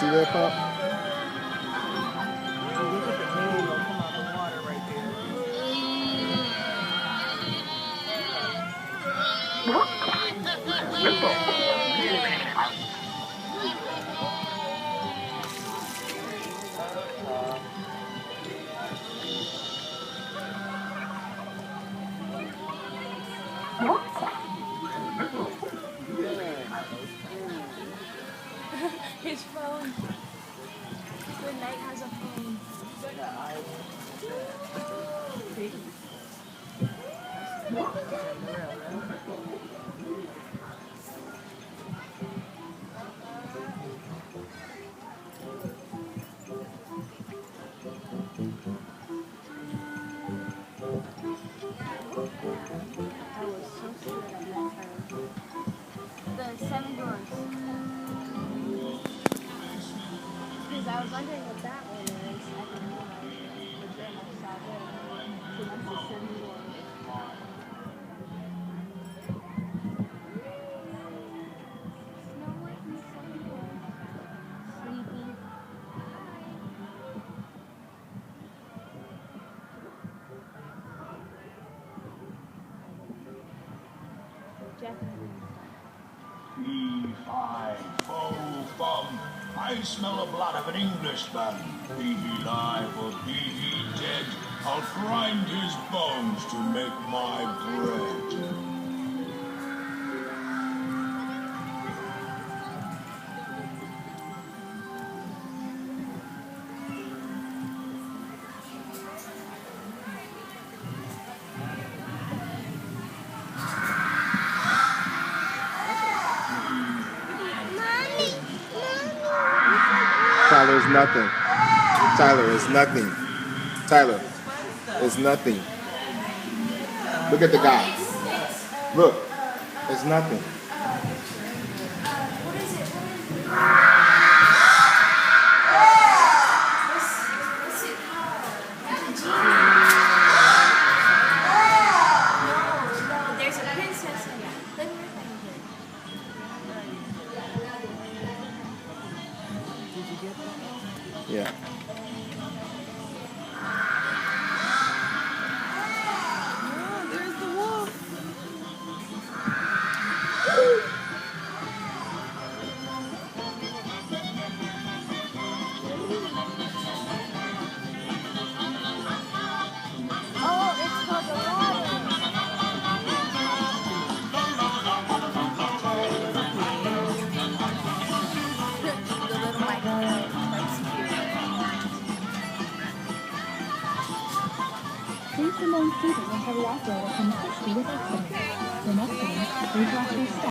see that, Pop? Look at the tail come out of the water right His phone. Good night has a phone. I was so scared of that turtle. The 7 dwarfs. Because I was wondering what that one is. I didn't realize it. But then I saw that. So this is 7 dwarfs. Snow White and 7 dwarfs. Sleeping. Fee-fi, fo-fum, I smell the blood of an Englishman. Be he alive or be he dead, I'll grind his bones to make my bread. Tyler is nothing. Tyler is nothing. Tyler is nothing. Look at the guy. Look, it's nothing. No, there's a princess in it. Look at her finger. Yeah. Oh, there's the wolf. Oh, it's called the water. The little microphone. Please remain seated until the operator comes to speed with excellence. The next one, please watch your step.